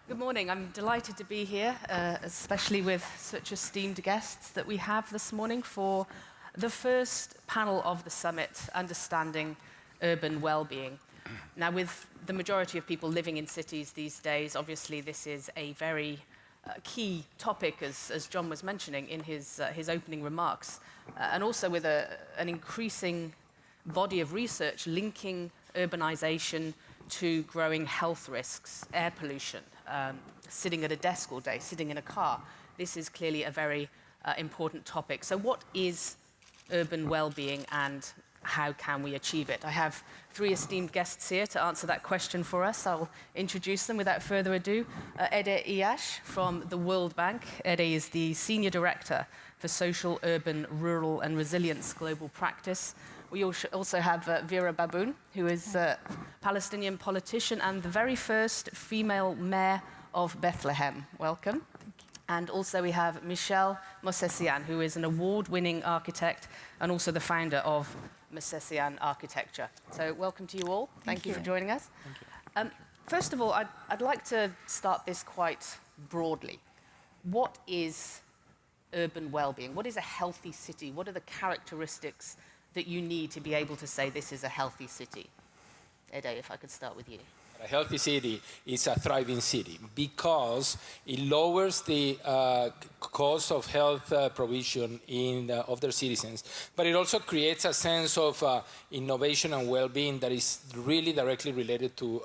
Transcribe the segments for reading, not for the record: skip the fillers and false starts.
Good morning. I'm delighted to be here, especially with such esteemed guests that we have this morning for the first panel of the summit, Understanding Urban Wellbeing. Now, with the majority of people living in cities these days, obviously this is a very key topic, as John was mentioning in his opening remarks, and also with an increasing body of research linking urbanization to growing health risks, air pollution, sitting at a desk all day, sitting in a car. This is clearly a very important topic. So what is urban well-being and how can we achieve it? I have three esteemed guests here to answer that question for us. I'll introduce them without further ado. Ijjasz from the World Bank. Ede is the Senior Director for Social, Urban, Rural and Resilience Global Practice. We also have Vera Baboun, who is a Palestinian politician and the very first female mayor of Bethlehem. Welcome. Thank you. And also we have Michel, Mossessian, who is an award-winning architect and also the founder of Mossessian Architecture. So welcome to you all. Thank you for joining us. Thank you. First of all, I'd like to start this quite broadly. What is urban well-being? What is a healthy city? What are the characteristics that you need to be able to say this is a healthy city? Ede, if I could start with you. A healthy city is a thriving city because it lowers the cost of health provision of their citizens, but it also creates a sense of innovation and well-being that is really directly related to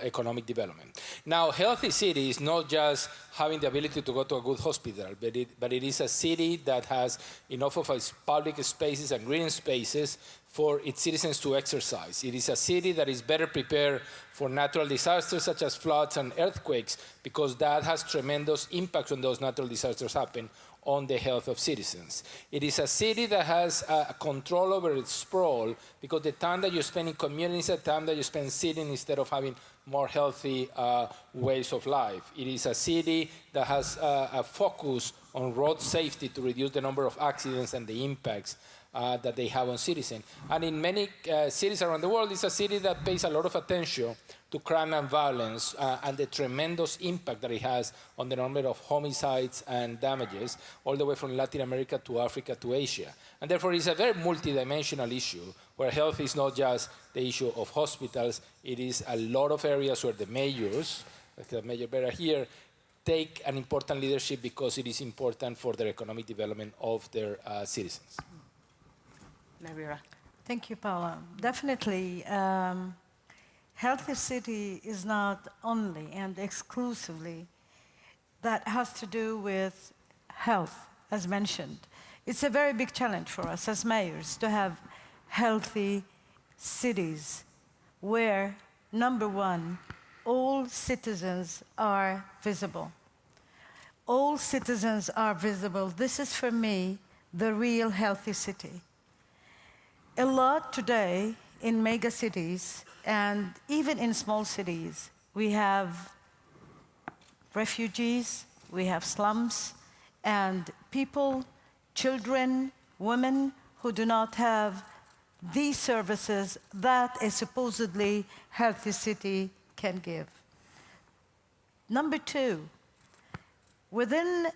economic development. Now, healthy city is not just having the ability to go to a good hospital, but it is a city that has enough of its public spaces and green spaces for its citizens to exercise. It is a city that is better prepared for natural disasters such as floods and earthquakes because that has tremendous impacts when those natural disasters happen on the health of citizens. It is a city that has control over its sprawl because the time that you spend in community is the time that you spend sitting instead of having more healthy ways of life. It is a city that has a focus on road safety to reduce the number of accidents and the impacts that they have on citizens. And in many cities around the world, it's a city that pays a lot of attention to crime and violence and the tremendous impact that it has on the number of homicides and damages, all the way from Latin America to Africa to Asia. And therefore, it's a very multidimensional issue where health is not just the issue of hospitals, it is a lot of areas where the mayors, like the Mayor Vera here, take an important leadership because it is important for their economic development of their citizens. Vera. Thank you, Paula. Definitely, healthy city is not only and exclusively that has to do with health, as mentioned. It's a very big challenge for us as mayors to have healthy cities where, number one, all citizens are visible. All citizens are visible. This is, for me, the real healthy city. A lot today in mega cities and even in small cities, we have refugees, we have slums, and people, children, women who do not have these services that a supposedly healthy city can give. Number two, within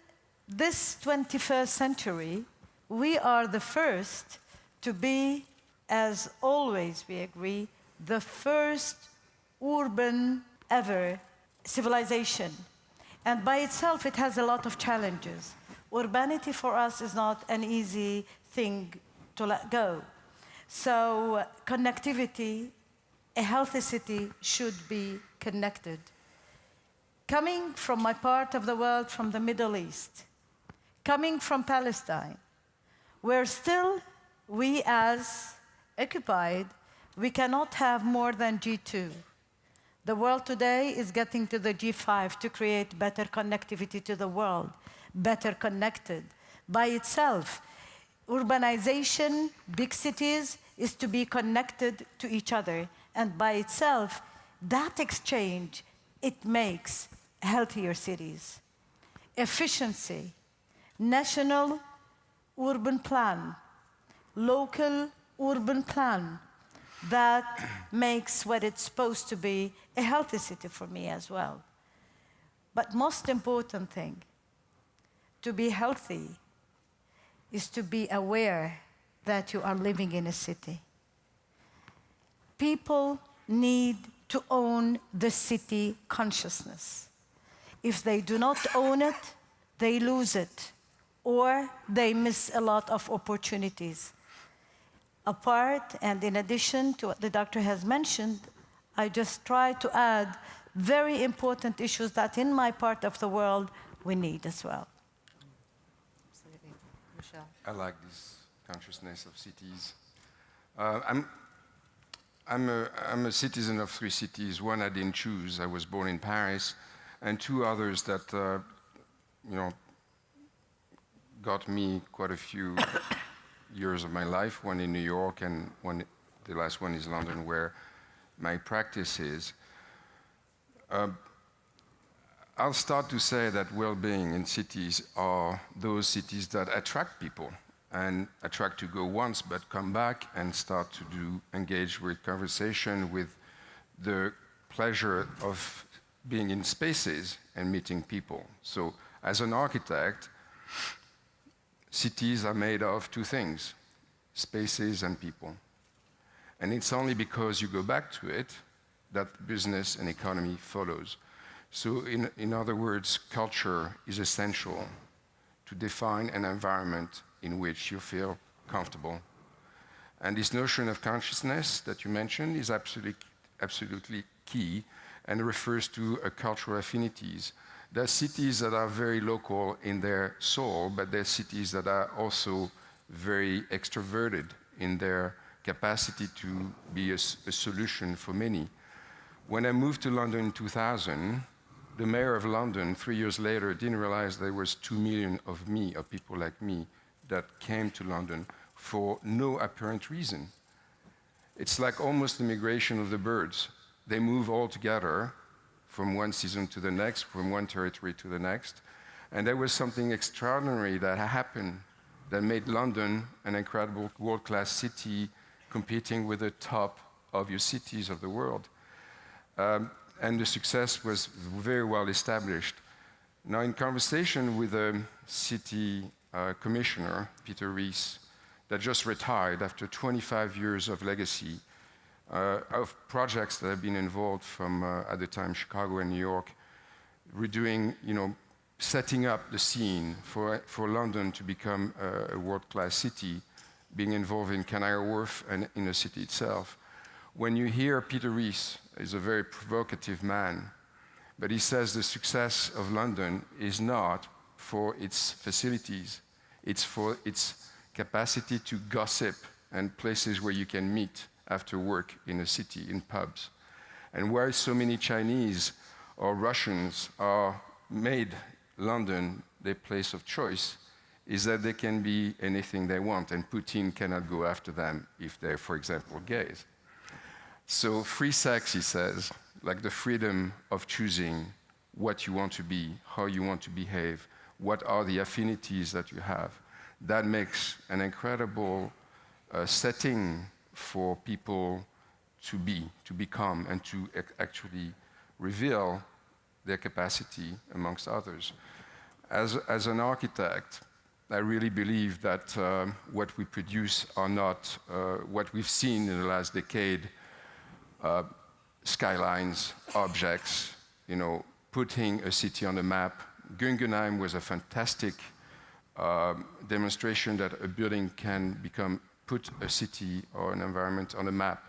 this 21st century, we are the first to be, as always we agree, the first urban ever civilization. And by itself, it has a lot of challenges. Urbanity for us is not an easy thing to let go. So connectivity, a healthy city should be connected. Coming from my part of the world, from the Middle East, coming from Palestine, where still we as occupied, we cannot have more than G2. The world today is getting to the G5 to create better connectivity to the world, better connected. By itself, urbanization, big cities, is to be connected to each other. And by itself, that exchange, it makes healthier cities. Efficiency, national urban plan, local urban plan, that makes what it's supposed to be a healthy city for me as well. But most important thing, to be healthy, is to be aware that you are living in a city. People need to own the city consciousness. If they do not own it, they lose it, or they miss a lot of opportunities. Apart and in addition to what the doctor has mentioned, I just try to add very important issues that in my part of the world we need as well. Absolutely. Michel. I like this consciousness of cities. I'm a citizen of 3 cities. One I didn't choose. I was born in Paris, and 2 others that got me quite a few years of my life. One in New York, and the last one is London, where my practice is. I'll start to say that well-being in cities are those cities that attract people and attract to go once but come back and start to engage with conversation, with the pleasure of being in spaces and meeting people. So as an architect, cities are made of 2 things, spaces and people. And it's only because you go back to it that business and economy follows. So in other words, culture is essential to define an environment in which you feel comfortable. And this notion of consciousness that you mentioned is absolutely key and refers to cultural affinities. There are cities that are very local in their soul, but there are cities that are also very extroverted in their capacity to be a solution for many. When I moved to London in 2000, the mayor of London, 3 years later, didn't realize there was 2 million of people like me, that came to London for no apparent reason. It's like almost the migration of the birds. They move all together from one season to the next, from one territory to the next. And there was something extraordinary that happened that made London an incredible world-class city competing with the top of your cities of the world. And the success was very well established. Now, in conversation with a city commissioner, Peter Rees, that just retired after 25 years of legacy, of projects that have been involved from, at the time, Chicago and New York, redoing, setting up the scene for London to become a world-class city, being involved in Canary Wharf and in the city itself. When you hear Peter Rees, he's a very provocative man, but he says the success of London is not for its facilities, it's for its capacity to gossip and places where you can meet after work in a city, in pubs. And why so many Chinese or Russians are made London their place of choice is that they can be anything they want, and Putin cannot go after them if they're, for example, gays. So free sex, he says, like the freedom of choosing what you want to be, how you want to behave, what are the affinities that you have, that makes an incredible setting for people to become, and to actually reveal their capacity amongst others. As an architect, I really believe that what we produce are not what we've seen in the last decade, skylines, objects, putting a city on the map. Guggenheim was a fantastic demonstration that a building can put a city or an environment on the map.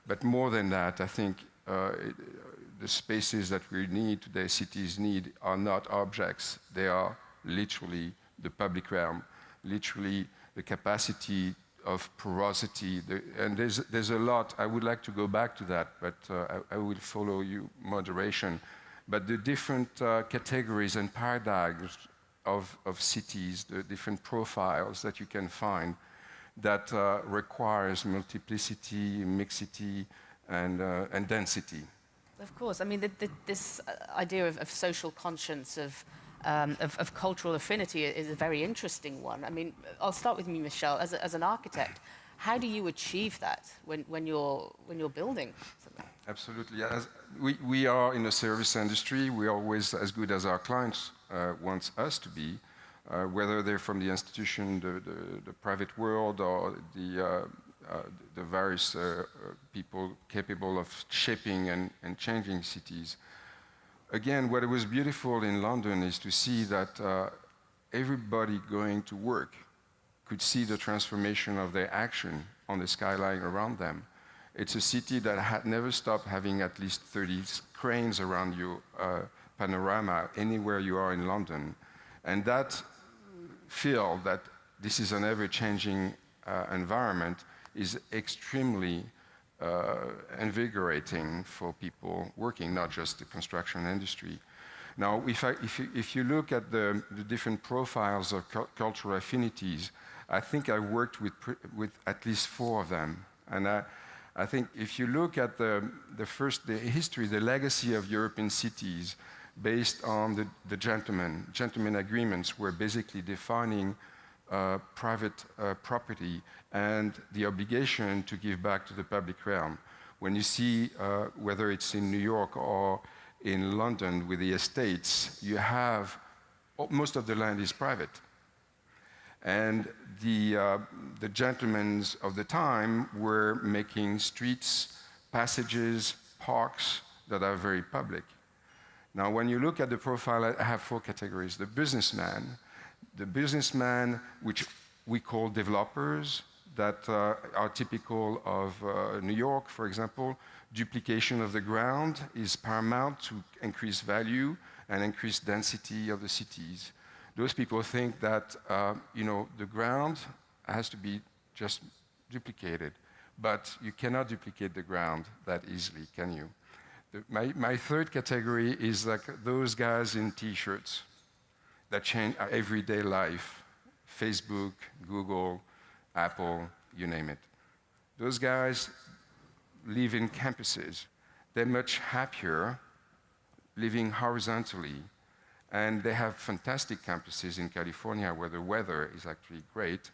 But more than that, I think the spaces that we need today, cities need, are not objects. They are literally the public realm, literally the capacity of porosity. And there's a lot. I would like to go back to that, but I will follow you moderation. But the different categories and paradigms of cities, the different profiles that you can find, that requires multiplicity, mixity, and density. Of course. I mean, this idea of social conscience, of cultural affinity is a very interesting one. I mean, I'll start with you, Michel. As an architect, how do you achieve that when you're building something? Absolutely. As we are in the service industry. We are always as good as our clients want us to be, whether they're from the institution, the private world, or the various people capable of shaping and changing cities. Again, what was beautiful in London is to see that everybody going to work could see the transformation of their action on the skyline around them. It's a city that had never stopped having at least 30 cranes around your panorama anywhere you are in London. And that feel that this is an ever-changing environment is extremely invigorating for people working, not just the construction industry. Now, if you look at the different profiles of cultural affinities, I think I worked with at least 4 of them. And I think if you look at the history, the legacy of European cities based on the gentlemen agreements were basically defining private property and the obligation to give back to the public realm. When you see, whether it's in New York or in London with the estates, you have, most of the land is private. And the gentlemen of the time were making streets, passages, parks that are very public. Now, when you look at the profile, I have 4 categories. The businessman, which we call developers, that are typical of New York, for example. Duplication of the ground is paramount to increase value and increase density of the cities. Those people think that the ground has to be just duplicated, but you cannot duplicate the ground that easily, can you? My third category is like those guys in T-shirts that change our everyday life. Facebook, Google, Apple, you name it. Those guys live in campuses. They're much happier living horizontally. And they have fantastic campuses in California where the weather is actually great.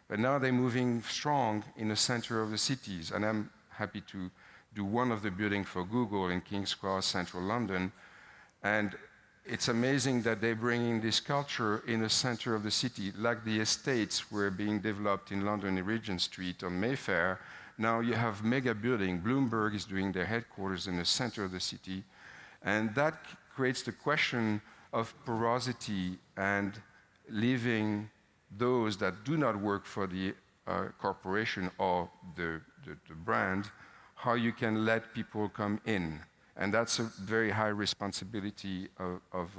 But now they're moving strong in the center of the cities. And I'm happy to do one of the buildings for Google in King's Cross, central London. And it's amazing that they're bringing this culture in the center of the city, like the estates were being developed in London in Regent Street on Mayfair. Now you have mega building. Bloomberg is doing their headquarters in the center of the city. And that creates the question of porosity and leaving those that do not work for the corporation or the brand, how you can let people come in. And that's a very high responsibility of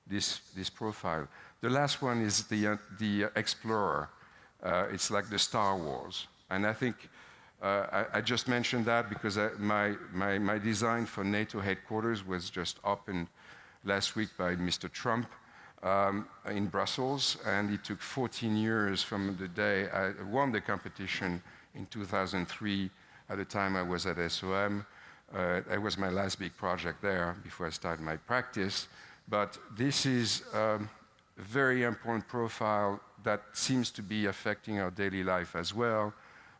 this profile. The last one is the explorer. It's like the Star Wars. And I think I just mentioned that because my design for NATO headquarters was just opened last week by Mr. Trump in Brussels, and it took 14 years from the day I won the competition in 2003. At the time I was at SOM. It was my last big project there before I started my practice. But this is a very important profile that seems to be affecting our daily life as well.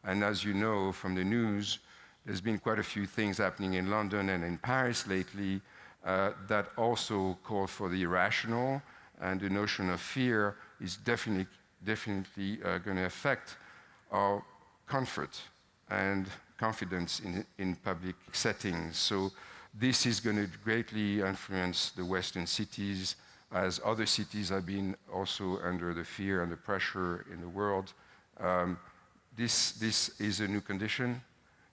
And as you know from the news, there's been quite a few things happening in London and in Paris lately that also call for the irrational, and the notion of fear is definitely going to affect our comfort and confidence in public settings. So this is going to greatly influence the Western cities, as other cities have been also under the fear and the pressure in the world. This is a new condition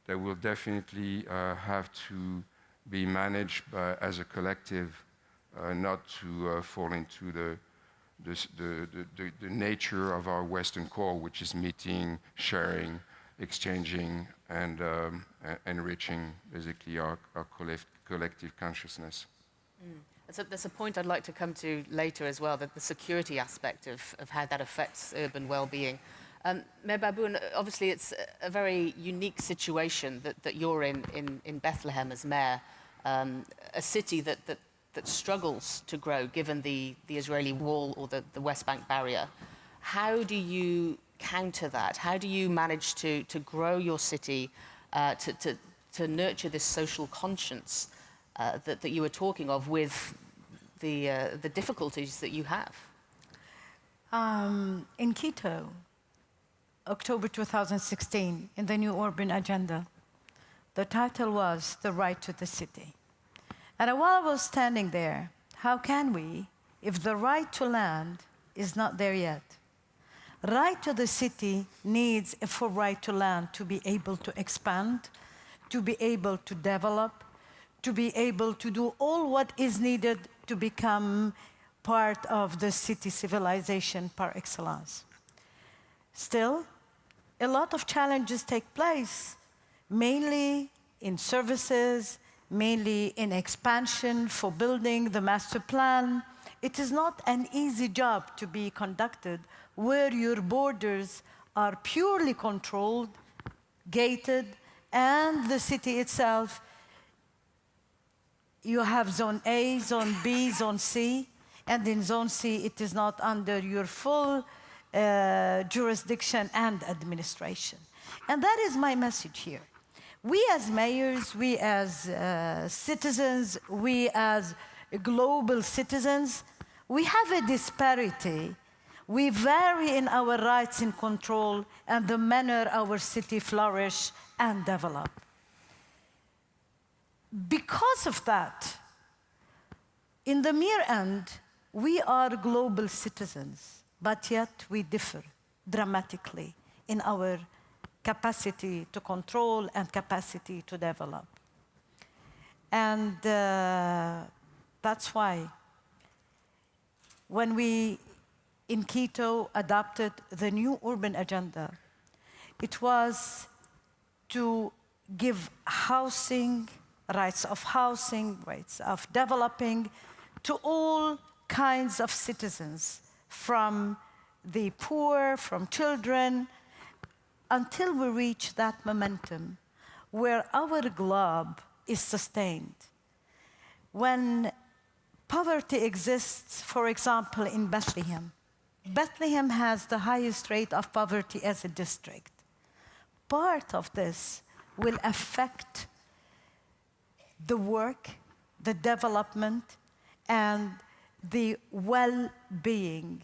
that will definitely have to be managed as a collective, not to fall into the nature of our Western core, which is meeting, sharing, exchanging, and enriching basically our collective consciousness. There's a point I'd like to come to later as well, that the security aspect of how that affects urban well-being. Mayor Baboun, obviously it's a very unique situation that you're in Bethlehem as mayor, a city that struggles to grow given the Israeli wall or the West Bank barrier. How do you counter that? How do you manage to grow your city, to to nurture this social conscience that you were talking of with the difficulties that you have? In Quito, October 2016, in the new urban agenda, the title was The Right to the City. And while I was standing there, how can we, if the right to land is not there yet? Right to the city needs a full right to land to be able to expand, to be able to develop, to be able to do all what is needed to become part of the city civilization par excellence. Still, a lot of challenges take place, mainly in services, mainly in expansion for building the master plan. It is not an easy job to be conducted where your borders are purely controlled, gated, and the city itself, you have zone A, zone B, zone C, and in zone C it is not under your full jurisdiction and administration. And that is my message here. We as mayors, we as citizens, we as global citizens, we have a disparity. We vary in our rights and control and the manner our city flourish and develop. Because of that, in the mere end, we are global citizens, but yet we differ dramatically in our capacity to control and capacity to develop. And that's why when we in Quito adopted the new urban agenda, it was to give housing, rights of developing to all kinds of citizens, from the poor, from children, until we reach that momentum where our globe is sustained. When poverty exists, for example, in Bethlehem, Bethlehem has the highest rate of poverty as a district. Part of this will affect the work, the development, and the well-being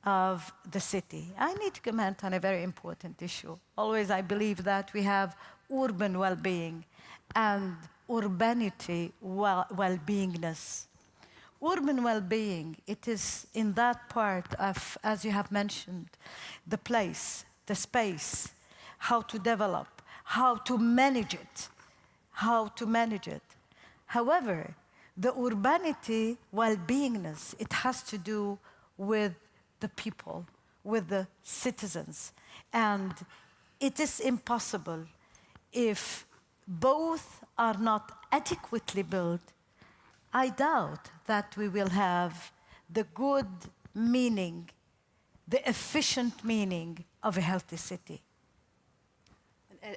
of the city. I need to comment on a very important issue. Always I believe that we have urban well-being and urbanity well-beingness. Urban well-being, it is in that part of, as you have mentioned, the place, the space, how to develop, how to manage it, However, the urbanity well-beingness, it has to do with the people, with the citizens. And it is impossible if both are not adequately built. I doubt that we will have the good meaning, the efficient meaning of a healthy city.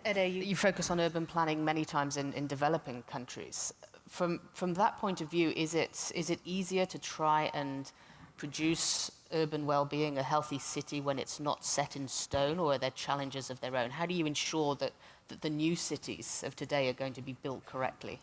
Ede, you focus on urban planning many times in developing countries. From that point of view, is it easier to try and produce urban well-being, a healthy city, when it's not set in stone, or are there challenges of their own? How do you ensure that the new cities of today are going to be built correctly?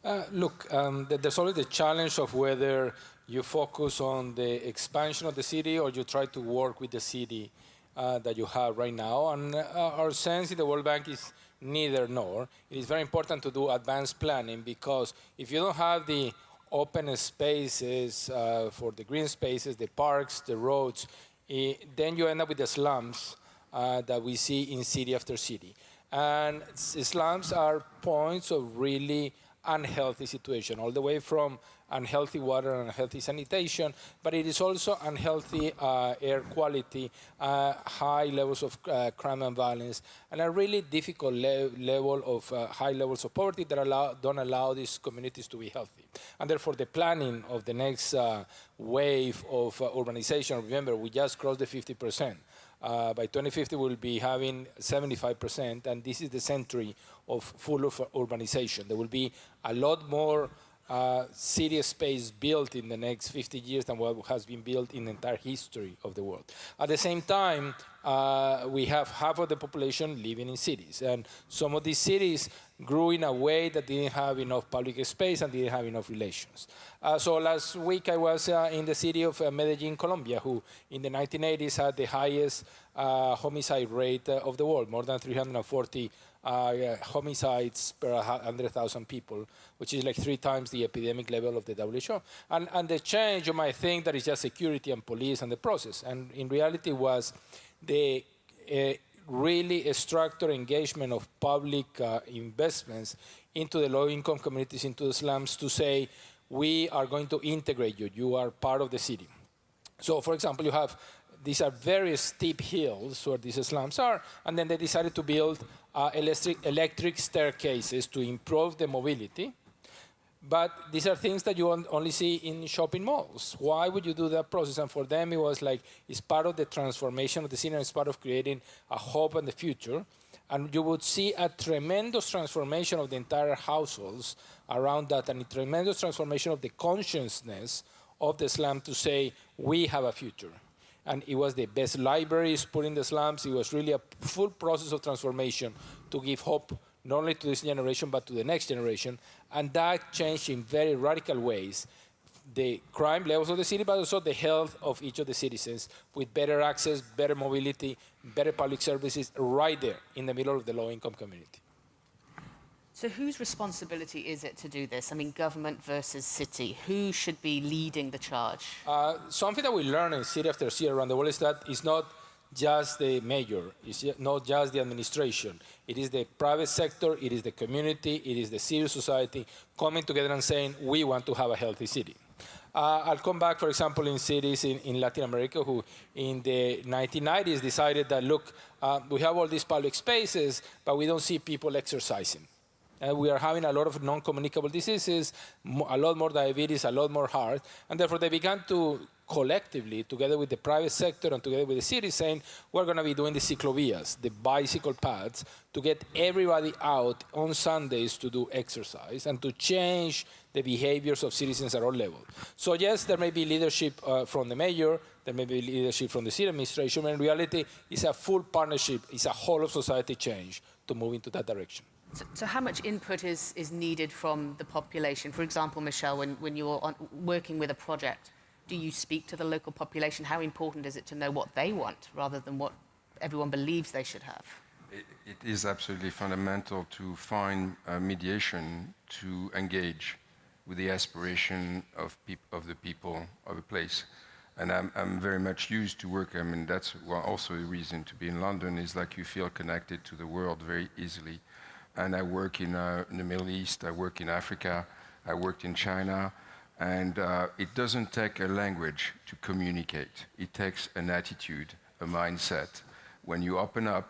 There's always the challenge of whether you focus on the expansion of the city or you try to work with the city that you have right now. And our sense in the World Bank is neither nor. It is very important to do advanced planning, because if you don't have the open spaces for the green spaces, the parks, the roads, then you end up with the slums that we see in city after city. And slums are points of really unhealthy situation, all the way from unhealthy water and unhealthy sanitation, but it is also unhealthy air quality, high levels of crime and violence, and a really difficult level of high levels of poverty that don't allow these communities to be healthy. And therefore, the planning of the next wave of urbanization, remember, we just crossed the 50%. By 2050, we'll be having 75%, and this is the century of full urbanization. There will be a lot more city space built in the next 50 years than what has been built in the entire history of the world. At the same time, we have half of the population living in cities, and some of these cities, grew in a way that didn't have enough public space and didn't have enough relations. So last week I was in the city of Medellin, Colombia, who in the 1980s had the highest homicide rate of the world, more than 340 homicides per 100,000 people, which is like 3 times the epidemic level of the WHO. And the change, you might think that it's just security and police and the process. And in reality was the really structured engagement of public investments into the low-income communities, into the slums, to say, we are going to integrate you. You are part of the city. So, for example, you have, these are very steep hills where these slums are, and then they decided to build electric staircases to improve the mobility. But these are things that you only see in shopping malls. Why would you do that process? And for them, it was like, it's part of the transformation of the city, and it's part of creating a hope and the future. And you would see a tremendous transformation of the entire households around that, and a tremendous transformation of the consciousness of the slum to say, we have a future. And it was the best libraries put in the slums. It was really a full process of transformation to give hope not only to this generation, but to the next generation. And that changed in very radical ways the crime levels of the city, but also the health of each of the citizens, with better access, better mobility, better public services right there in the middle of the low-income community. So whose responsibility is it to do this? I mean, government versus city. Who should be leading the charge? Something that we learn in city after city around the world is that it's not just the mayor, it's not just the administration. It is the private sector, it is the community, it is the civil society coming together and saying, we want to have a healthy city. I'll come back, for example, in cities in Latin America who in the 1990s decided that, look, we have all these public spaces, but we don't see people exercising. We are having a lot of non-communicable diseases, a lot more diabetes, a lot more heart, and therefore they began to collectively, together with the private sector and together with the city, saying, we're going to be doing the ciclovías, the bicycle paths, to get everybody out on Sundays to do exercise and to change the behaviors of citizens at all levels. So yes, there may be leadership from the mayor, there may be leadership from the city administration, but in reality, it's a full partnership, it's a whole of society change to move into that direction. So how much input is needed from the population? For example, Michel, when you're working with a project, do you speak to the local population? How important is it to know what they want rather than what everyone believes they should have? It is absolutely fundamental to find mediation to engage with the aspiration of the people of a place. And I'm very much used to work. I mean, that's also a reason to be in London, is like you feel connected to the world very easily. And I work in the Middle East, I work in Africa, I worked in China, and it doesn't take a language to communicate. It takes an attitude, a mindset. When you open up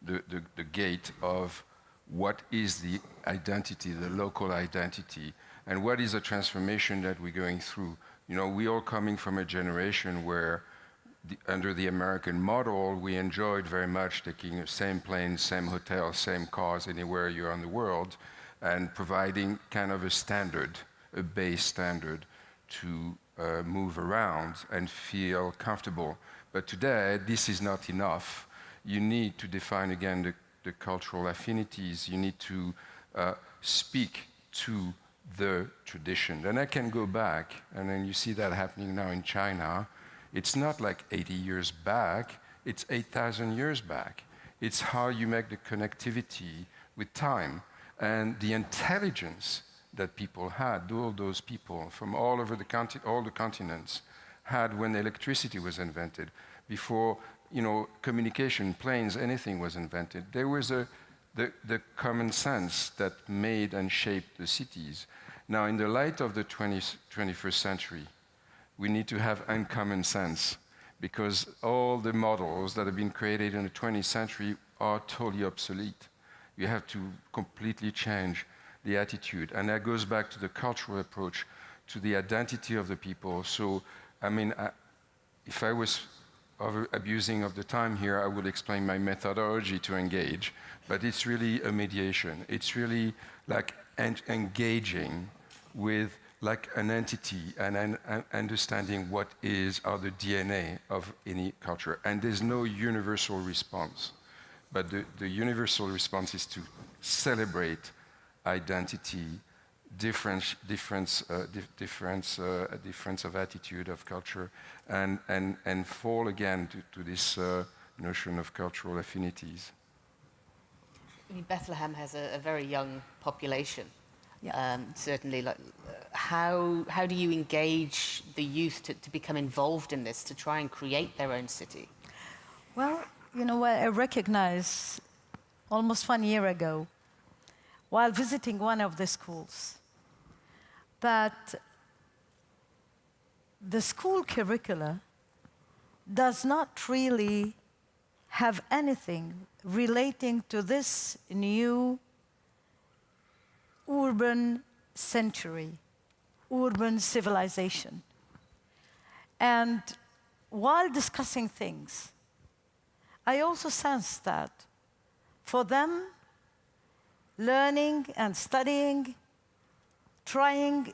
the gate of what is the identity, the local identity, and what is the transformation that we're going through. You know, we all coming from a generation where under the American model, we enjoyed very much taking the same planes, same hotels, same cars anywhere you're in the world, and providing kind of a standard, a base standard to move around and feel comfortable. But today, this is not enough. You need to define again the cultural affinities. You need to speak to the tradition. Then I can go back, and then you see that happening now in China. It's not like 80 years back, it's 8,000 years back. It's how you make the connectivity with time and the intelligence that people had, all those people from all over all the continents had when electricity was invented. Before, you know, communication, planes, anything was invented. There was the common sense that made and shaped the cities. Now, in the light of the 21st century, we need to have uncommon sense, because all the models that have been created in the 20th century are totally obsolete. You have to completely change the attitude. And that goes back to the cultural approach, to the identity of the people. So, I mean, if I was abusing of the time here, I would explain my methodology to engage. But it's really a mediation. It's really like engaging with like an entity and understanding what are the DNA of any culture. And there's no universal response. but the universal response is to celebrate identity, difference of attitude, of culture, and fall again to this notion of cultural affinities. I mean, Bethlehem has a very young population. Yeah. Certainly, like, how do you engage the youth to become involved in this, to try and create their own city? Well, you know what, I recognize almost 1 year ago, while visiting one of the schools, that the school curricula does not really have anything relating to this new urban century, urban civilization. And while discussing things, I also sensed that for them, learning and studying, trying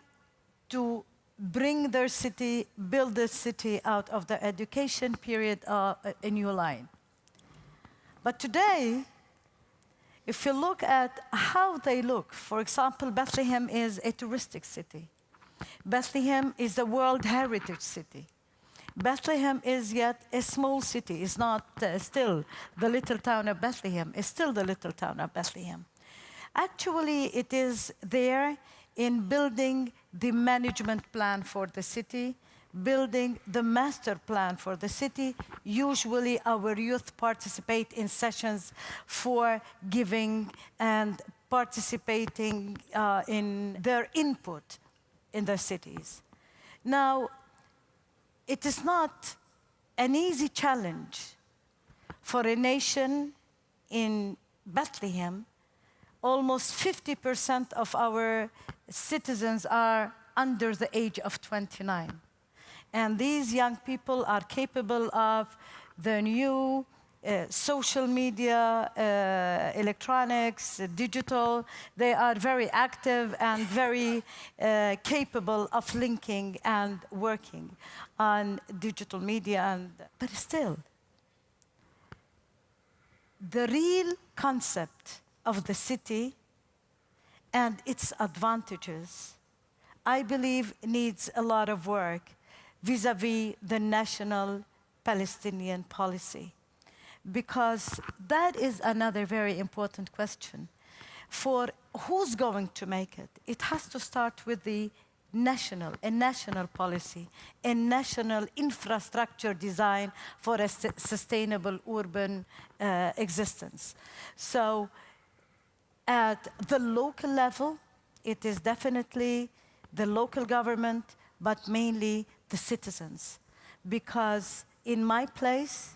to bring their city, build their city out of the education period, a new line. But today, if you look at how they look, for example, Bethlehem is a touristic city. Bethlehem is a World Heritage City. Bethlehem is yet a small city. It's not still the little town of Bethlehem. It's still the little town of Bethlehem. Actually, it is there in building the management plan for the city, building the master plan for the city. Usually our youth participate in sessions for giving and participating in their input in their cities. Now, it is not an easy challenge for a nation in Bethlehem. Almost 50% of our citizens are under the age of 29. And these young people are capable of the new social media, electronics, digital. They are very active and very capable of linking and working on digital media. But still, the real concept of the city and its advantages, I believe, needs a lot of work vis-à-vis the national Palestinian policy. Because that is another very important question. For who's going to make it? It has to start with a national policy, a national infrastructure design for a sustainable urban existence. So at the local level, it is definitely the local government, but mainly the citizens. Because in my place,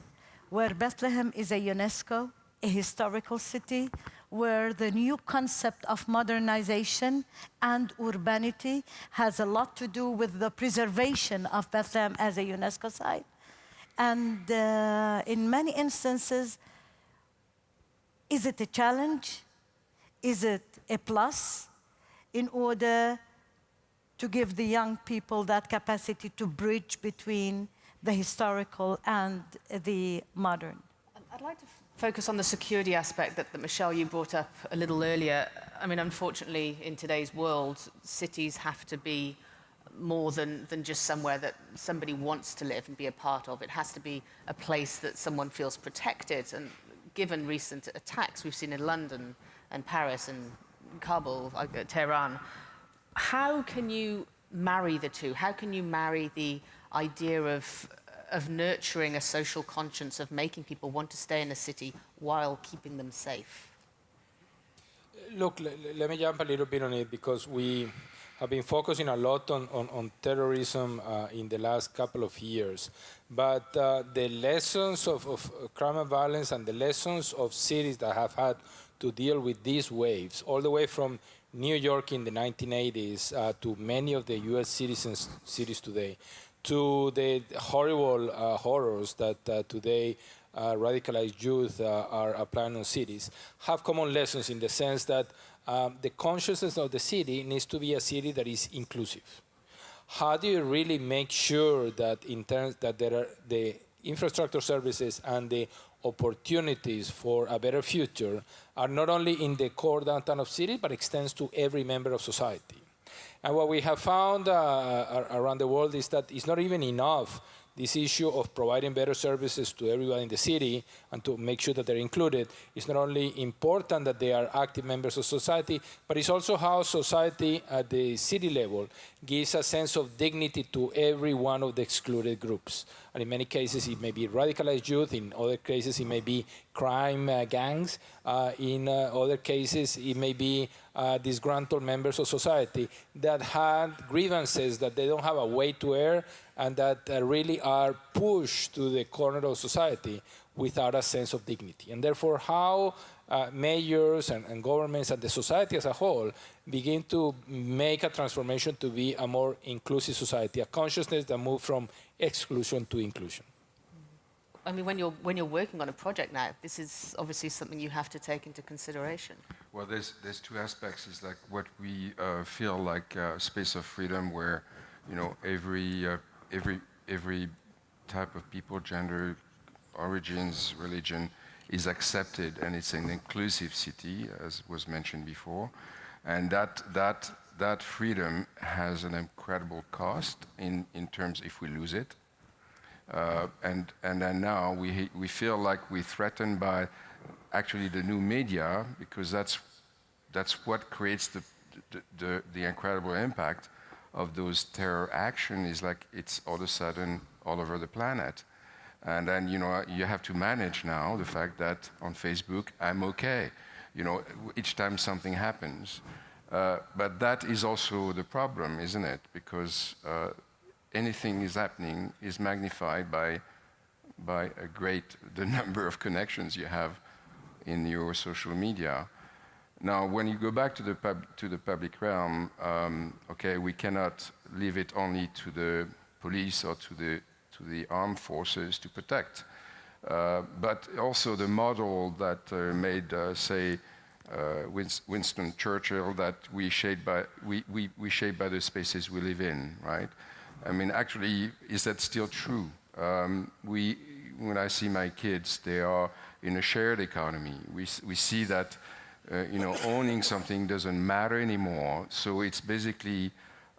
where Bethlehem is a UNESCO, a historical city, where the new concept of modernization and urbanity has a lot to do with the preservation of Bethlehem as a UNESCO site. And in many instances, is it a challenge? Is it a plus in order to give the young people that capacity to bridge between the historical and the modern? I'd like to focus on the security aspect that Michel, you brought up a little earlier. I mean, unfortunately, in today's world, cities have to be more than just somewhere that somebody wants to live and be a part of. It has to be a place that someone feels protected. And given recent attacks we've seen in London and Paris and Kabul, Tehran, how can you marry the two? How can you marry the idea of nurturing a social conscience, of making people want to stay in a city while keeping them safe? Look, let me jump a little bit on it, because we have been focusing a lot on terrorism in the last couple of years. But the lessons of crime and violence and the lessons of cities that have had to deal with these waves, all the way from New York in the 1980s to many of the US cities today, to the horrible horrors that today radicalized youth are applying on cities, have common lessons in the sense that the consciousness of the city needs to be a city that is inclusive. How do you really make sure that in terms that there are the infrastructure services and the opportunities for a better future are not only in the core downtown of city, but extends to every member of society. And what we have found around the world is that it's not even enough, this issue of providing better services to everyone in the city and to make sure that they're included. It's not only important that they are active members of society, but it's also how society at the city level gives a sense of dignity to every one of the excluded groups. And in many cases, it may be radicalized youth. In other cases, it may be crime gangs. In other cases, it may be disgruntled members of society that had grievances that they don't have a way to air and that really are pushed to the corner of society without a sense of dignity. And therefore, how mayors and governments and the society as a whole begin to make a transformation to be a more inclusive society, a consciousness that moves from exclusion to inclusion. I mean, when you're working on a project now, this is obviously something you have to take into consideration. Well, there's two aspects. It's like what we feel like a space of freedom where, you know, every type of people, gender, origins, religion is accepted, and it's an inclusive city, as was mentioned before. And that freedom has an incredible cost in terms if we lose it. And then now we feel like we're threatened by actually the new media, because that's what creates the incredible impact of those terror action. Is like it's all of a sudden all over the planet. And then, you know, you have to manage now the fact that on Facebook, I'm okay, you know, each time something happens. But that is also the problem, isn't it? Because anything is happening is magnified by the number of connections you have in your social media. Now, when you go back to the public realm, okay, we cannot leave it only to the police or to the armed forces to protect. But also the model that made, say, Winston Churchill, that we shape by the spaces we live in, right? I mean, actually, is that still true? When I see my kids, they are in a shared economy. We see that you know, owning something doesn't matter anymore. So it's basically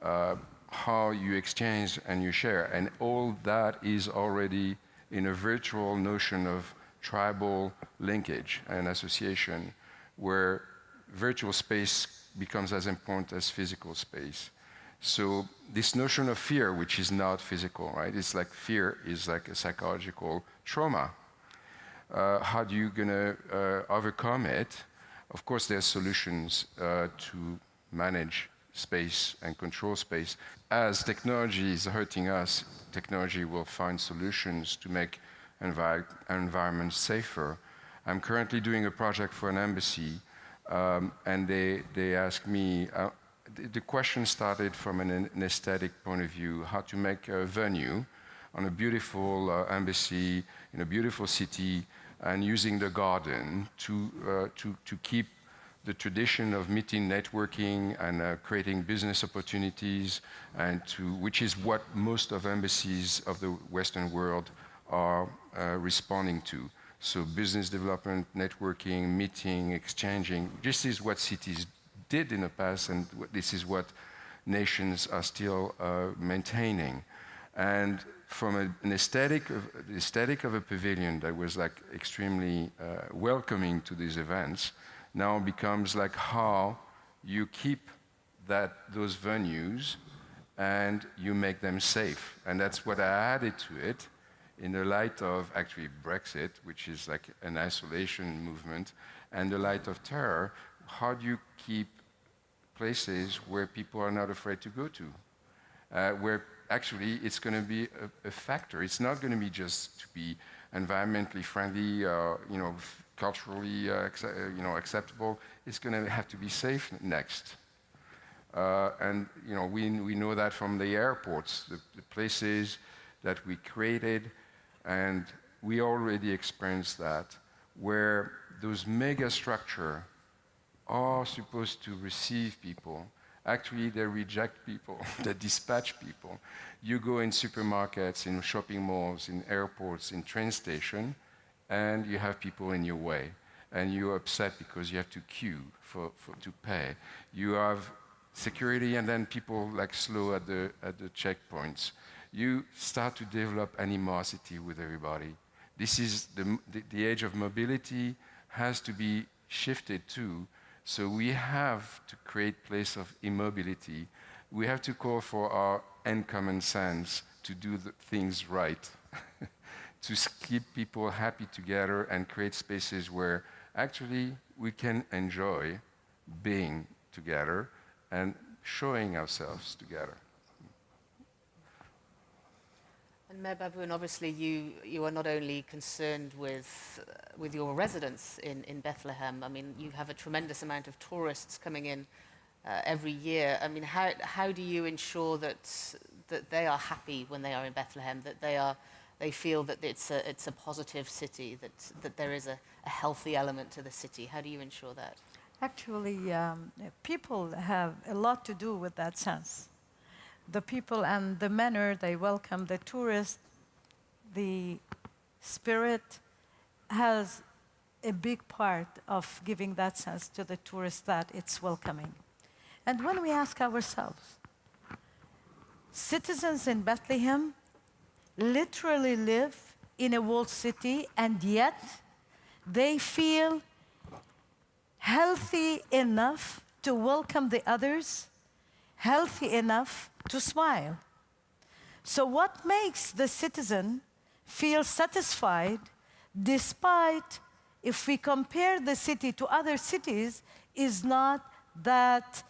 how you exchange and you share. And all that is already in a virtual notion of tribal linkage and association, where virtual space becomes as important as physical space. So this notion of fear, which is not physical, right? It's like fear is like a psychological trauma. How do you gonna overcome it? Of course, there are solutions to manage space and control space. As technology is hurting us, technology will find solutions to make environments safer. I'm currently doing a project for an embassy, and they asked me, the question started from an aesthetic point of view, how to make a venue on a beautiful embassy in a beautiful city, and using the garden to keep the tradition of meeting, networking, and creating business opportunities, and which is what most of embassies of the Western world are responding to. So business development, networking, meeting, exchanging, this is what cities did in the past, and this is what nations are still maintaining. And from an aesthetic of a pavilion that was like extremely welcoming to these events, now becomes like how you keep those venues and you make them safe. And that's what I added to it in the light of actually Brexit, which is like an isolation movement, and the light of terror. How do you keep places where people are not afraid to go to, where actually it's going to be a factor. It's not going to be just to be environmentally friendly, you know, culturally acceptable. It's going to have to be safe next. And you know, we know that from the airports, the places that we created, and we already experienced that, where those mega structures are supposed to receive people. Actually, they reject people, they dispatch people. You go in supermarkets, in shopping malls, in airports, in train stations, and you have people in your way, and you're upset because you have to queue to pay. You have security, and then people like slow at the checkpoints. You start to develop animosity with everybody. This is the age of mobility has to be shifted too. So we have to create place of immobility. We have to call for our common sense to do the things right, to keep people happy together and create spaces where actually we can enjoy being together and showing ourselves together. And Mayor Baboun, obviously you are not only concerned with your residents in Bethlehem. I mean, you have a tremendous amount of tourists coming in every year. I mean, how do you ensure that they are happy when they are in Bethlehem, that they feel that it's a positive city, that there is a healthy element to the city? How do you ensure that? Actually, people have a lot to do with that sense. The people and the manner they welcome the tourists, the spirit has a big part of giving that sense to the tourist that it's welcoming. And when we ask ourselves, citizens in Bethlehem literally live in a walled city, and yet they feel healthy enough to welcome the others, healthy enough to smile. So what makes the citizen feel satisfied despite, if we compare the city to other cities, is not that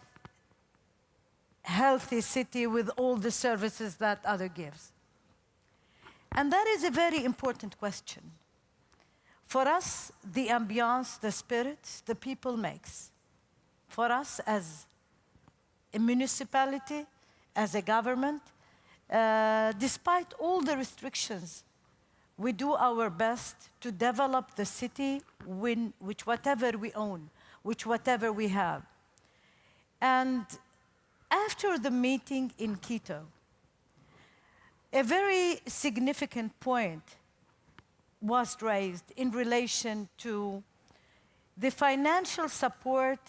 healthy city with all the services that other gives? And that is a very important question. For us, the ambiance, the spirit, the people makes. For us as a municipality, as a government, despite all the restrictions, we do our best to develop the city with whatever we own, with whatever we have. And after the meeting in Quito, a very significant point was raised in relation to the financial support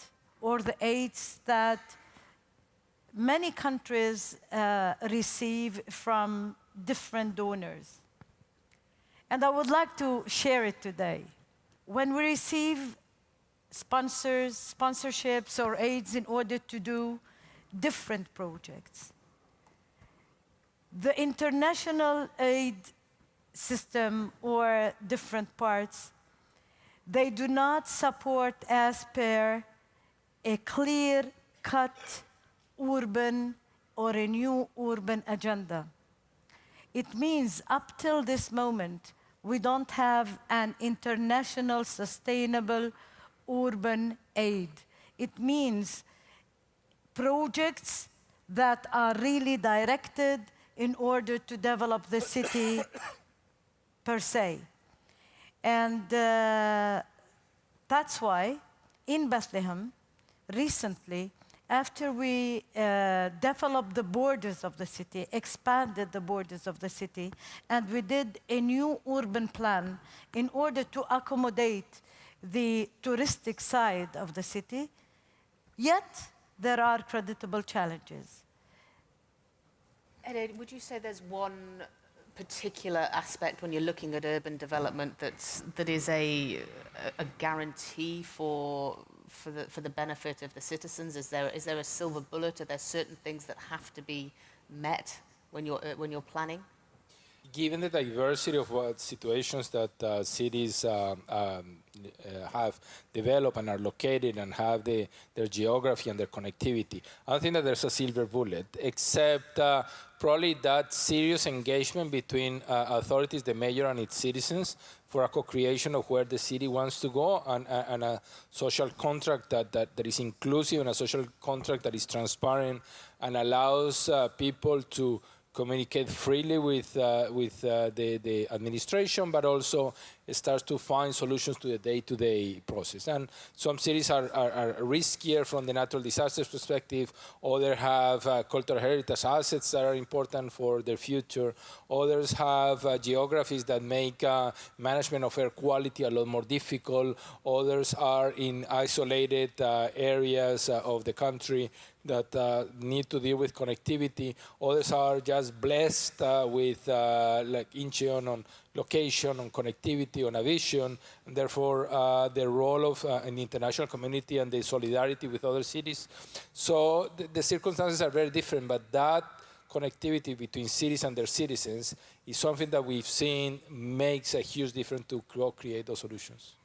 or the aids that many countries receive from different donors. And I would like to share it today. When we receive sponsorships or aids in order to do different projects, the international aid system or different parts, they do not support as per a clear-cut urban or a new urban agenda. It means up till this moment, we don't have an international sustainable urban aid. It means projects that are really directed in order to develop the city per se. And that's why in Bethlehem, recently, after we developed the borders of the city, expanded the borders of the city, and we did a new urban plan in order to accommodate the touristic side of the city, yet there are creditable challenges. Ed, would you say there's one particular aspect when you're looking at urban development that is a guarantee for the benefit of the citizens? Is there a silver bullet? Are there certain things that have to be met when you're planning? Given the diversity of situations that cities have developed and are located and have their geography and their connectivity, I don't think that there's a silver bullet, except probably that serious engagement between authorities, the mayor and its citizens, for a co-creation of where the city wants to go, and a social contract that is inclusive, and a social contract that is transparent and allows people to communicate freely with the administration, but also starts to find solutions to the day-to-day process. And some cities are riskier from the natural disasters perspective. Others have cultural heritage assets that are important for their future. Others have geographies that make management of air quality a lot more difficult. Others are in isolated areas of the country that need to deal with connectivity. Others are just blessed with like Incheon on location, on connectivity, on aviation, and therefore the role of an international community and the solidarity with other cities. So the circumstances are very different, but that connectivity between cities and their citizens is something that we've seen makes a huge difference to create those solutions.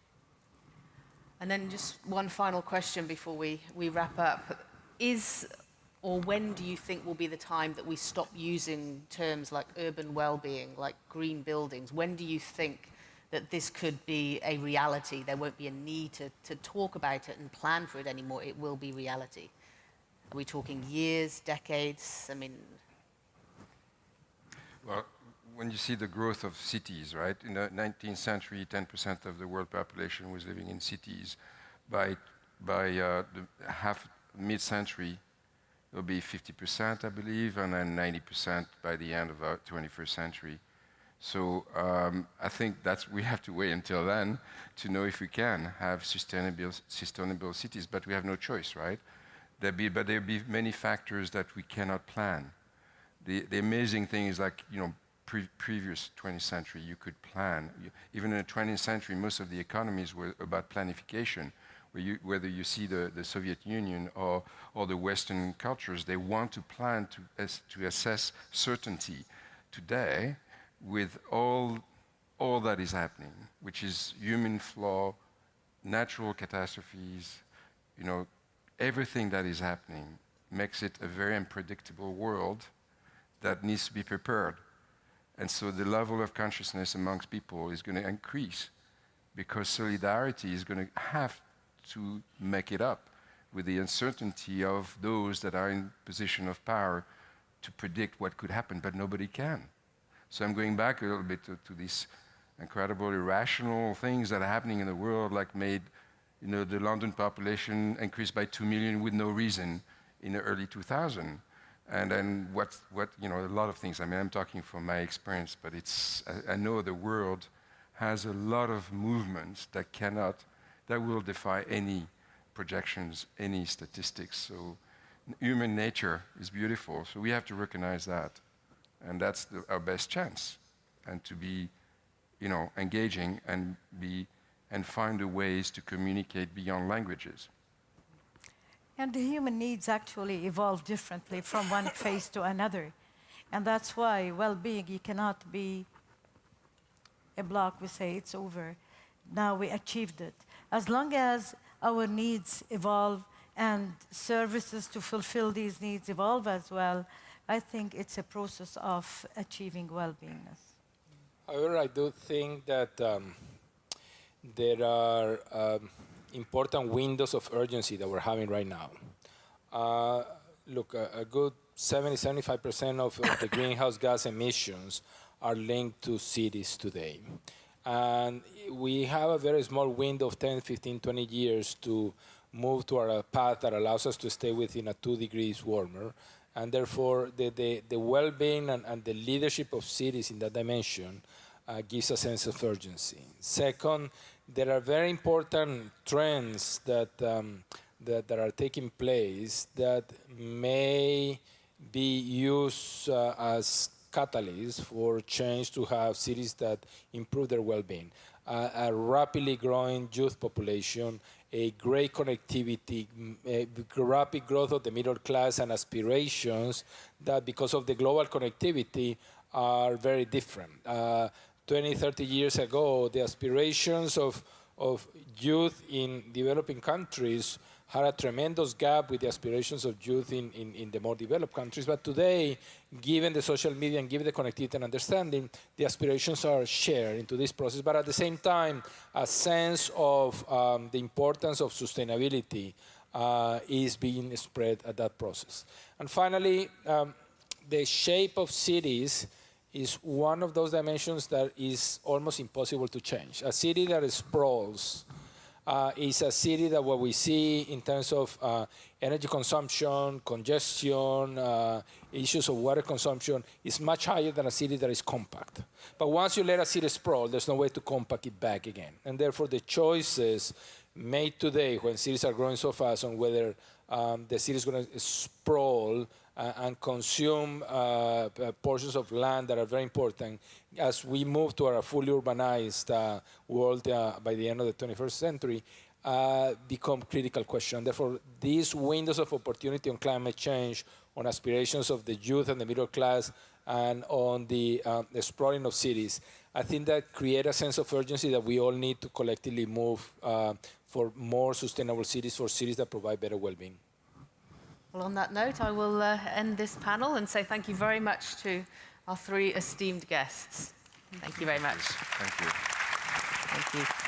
And then just one final question before we wrap up. Is or when do you think will be the time that we stop using terms like urban well-being, like green buildings? When do you think that this could be a reality? There won't be a need to talk about it and plan for it anymore. It will be reality. Are we talking years, decades? I mean... Well, when you see the growth of cities, right? In the 19th century, 10% of the world population was living in cities. By the mid-century, it will be 50%, I believe, and then 90% by the end of the 21st century. So I think we have to wait until then to know if we can have sustainable cities, but we have no choice, right? There'll be many factors that we cannot plan. The amazing thing is, like, you know, previous 20th century, you could plan. Even in the 20th century, most of the economies were about planification. Whether you see the Soviet Union or the Western cultures, they want to plan to assess certainty. Today, with all that is happening, which is human flaw, natural catastrophes, you know, everything that is happening makes it a very unpredictable world that needs to be prepared. And so the level of consciousness amongst people is going to increase, because solidarity is going to have to make it up with the uncertainty of those that are in position of power to predict what could happen, but nobody can. So I'm going back a little bit to these incredible irrational things that are happening in the world, like made, you know, the London population increase by 2 million with no reason in the early 2000s. And then what, you know, a lot of things. I mean, I'm talking from my experience, but I know the world has a lot of movements that will defy any projections, any statistics. So human nature is beautiful. So we have to recognize that. And that's our best chance. And to be, you know, engaging and find the ways to communicate beyond languages. And the human needs actually evolve differently from one phase to another. And that's why well-being, you cannot be a block, we say it's over. Now we achieved it. As long as our needs evolve and services to fulfill these needs evolve as well, I think it's a process of achieving well-beingness. However, I do think that there are important windows of urgency that we're having right now. Look, a good 70-75% of the greenhouse gas emissions are linked to cities today. And we have a very small window of 10, 15, 20 years to move to a path that allows us to stay within a 2 degrees warmer. And therefore, the well-being and the leadership of cities in that dimension gives a sense of urgency. Second, there are very important trends that are taking place that may be used as catalysts for change to have cities that improve their well-being. A rapidly growing youth population, a great connectivity, a rapid growth of the middle class, and aspirations that, because of the global connectivity, are very different. 20, 30 years ago, the aspirations of youth in developing countries had a tremendous gap with the aspirations of youth in the more developed countries. But today, given the social media and given the connectivity and understanding, the aspirations are shared into this process. But at the same time, a sense of the importance of sustainability is being spread at that process. And finally, the shape of cities is one of those dimensions that is almost impossible to change. A city that sprawls is a city that what we see in terms of energy consumption, congestion, issues of water consumption is much higher than a city that is compact. But once you let a city sprawl, there's no way to compact it back again. And therefore, the choices made today when cities are growing so fast on whether the city is going to sprawl and consume portions of land that are very important as we move to a fully urbanized world by the end of the 21st century, become critical question. Therefore, these windows of opportunity on climate change, on aspirations of the youth and the middle class, and on the sprawling of cities, I think that create a sense of urgency that we all need to collectively move for more sustainable cities, for cities that provide better well-being. Well, on that note, I will end this panel and say thank you very much to our three esteemed guests. Thank you very much. Thank you. Thank you.